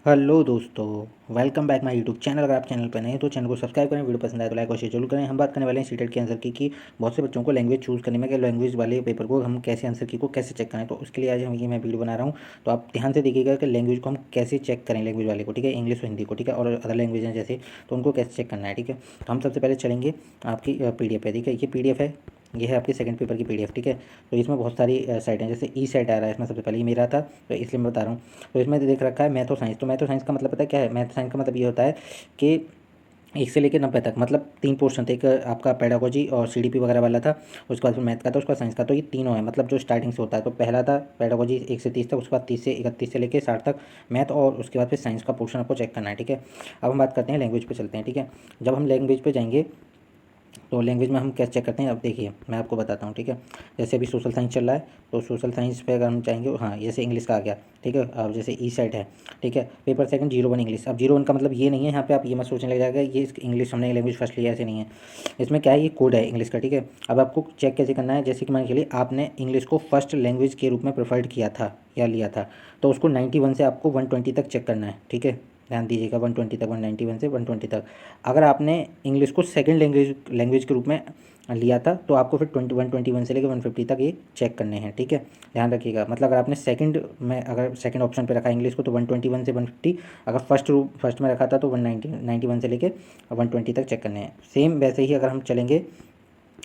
Hello दोस्तों, welcome back my YouTube channel. अगर आप चैनल पर नए हैं तो चैनल को सब्सक्राइब करें, वीडियो पसंद आए तो लाइक और शेयर जरूर करें। हम बात करने वाले हैं सीटेट के आंसर की कि बहुत से बच्चों को लैंग्वेज चूज़ करने में कि लैंग्वेज वाले पेपर को हम कैसे आंसर की को कैसे चेक करें। तो उसके लिए आज ये मैं वीडियो बना रहा हूँ। तो आप ध्यान से देखिएगा कि लैंग्वेज को हम कैसे चेक करें, लैंग्वेज वाले को, ठीक है, इंग्लिश और हिंदी को, ठीक है, और अदर लैंग्वेज हैं जैसे, तो उनको कैसे चेक करना है, ठीक है। तो हम सबसे पहले चलेंगे आपकी PDF है, ठीक है, ये PDF है, ये है आपके सेकंड पेपर की PDF, ठीक है। तो इसमें बहुत सारी साइट हैं, जैसे सेट आ रहा है इसमें, सबसे पहले ये मेरा था तो इसलिए मैं बता रहा हूँ। तो इसमें देख रखा है मैथ और साइंस। तो मैथ और साइंस का मतलब पता है क्या है? मैथ साइंस का मतलब ये होता है कि 1 से लेकर 90 तक, मतलब 3 पोर्शन थे। एक आपका पेडागोजी और CDP वगैरह वाला था, उसके बाद फिर मैथ का था, उसके बाद साइंस का। तो ये तीनों है, मतलब जो स्टार्टिंग से होता है। तो पहला था पेडागोजी 1 से 30 तक, उसके बाद 30 से 31 से 60 तक मैथ, और उसके बाद फिर साइंस का पोर्शन आपको चेक करना है, ठीक है। अब हम बात करते हैं लैंग्वेज पे चलते हैं, ठीक है। जब हम लैंग्वेज पे जाएंगे तो लैंग्वेज में हम कैसे चेक करते हैं, अब देखिए मैं आपको बताता हूँ, ठीक है। जैसे अभी सोशल साइंस चल रहा है, तो सोशल साइंस पे अगर हम चाहेंगे, हाँ, जैसे इंग्लिश का आ गया, ठीक है। अब जैसे सेट है, ठीक है, पेपर सेकंड 01 इंग्लिश। अब 01 का मतलब ये नहीं है, यहाँ पे आप ये मत सोचने लग जाएगा ये इंग्लिश हमने लैंग्वेज फर्स्ट लिया, ऐसे नहीं है। इसमें क्या है, ये कोड है इंग्लिश का, ठीक है। अब आपको चेक कैसे करना है, जैसे कि मान के लिए आपने इंग्लिश को फर्स्ट लैंग्वेज के रूप में प्रेफर्ड किया था या लिया था, तो उसको 91 से आपको 120 तक चेक करना है, ठीक है। ध्यान दीजिएगा, 120 तक, 191 से 120 तक। अगर आपने इंग्लिश को सेकंड लैंग्वेज लैंग्वेज के रूप में लिया था, तो आपको फिर 121 से लेकर 150 तक ये चेक करने हैं, ठीक है। ध्यान रखिएगा, मतलब अगर आपने सेकंड में, अगर सेकंड ऑप्शन पे रखा इंग्लिश को, तो 121 से 150। अगर फर्स्ट में रखा था तो 191 से लेकर 120 तक चेक करने हैं। सेम वैसे ही अगर हम चलेंगे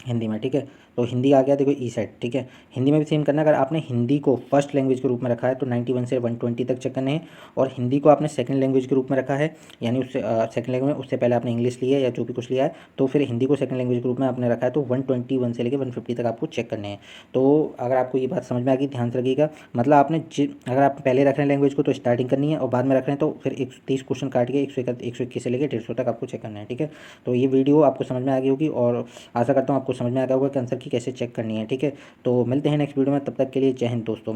हिंदी में, ठीक है। तो हिंदी आ गया, देखो सेट, ठीक है। हिंदी में भी सेम करना है। अगर आपने हिंदी को फर्स्ट लैंग्वेज के रूप में रखा है तो 91 से 120 तक चेक करने हैं। और हिंदी को आपने सेकंड लैंग्वेज के रूप में रखा है, यानी उससे सेकंड लैंग्वेज में, उससे पहले आपने इंग्लिश लिया है या जो भी कुछ लिया है, तो फिर हिंदी को सेकंड लैंग्वेज के रूप में आपने रखा है, तो 121 से लेकर 150 तक आपको चेक करने हैं। तो अगर आपको ये बात समझ में आ गई, ध्यान से रखिएगा। मतलब अगर आप पहले रख रहे हैं लैंग्वेज को तो स्टार्टिंग करनी है, और बाद में रख रहे हैं तो फिर 130 क्वेश्चन काट के 121 से लेकर 150 तक आपको चेक करना है, ठीक है। तो ये वीडियो आपको समझ में आ गई होगी, और आशा करता हूँ आपको समझ में आ गया होगा कि आंसर की कैसे चेक करनी है, ठीक है। तो मिलते हैं नेक्स्ट वीडियो में, तब तक के लिए जय हिंद दोस्तों।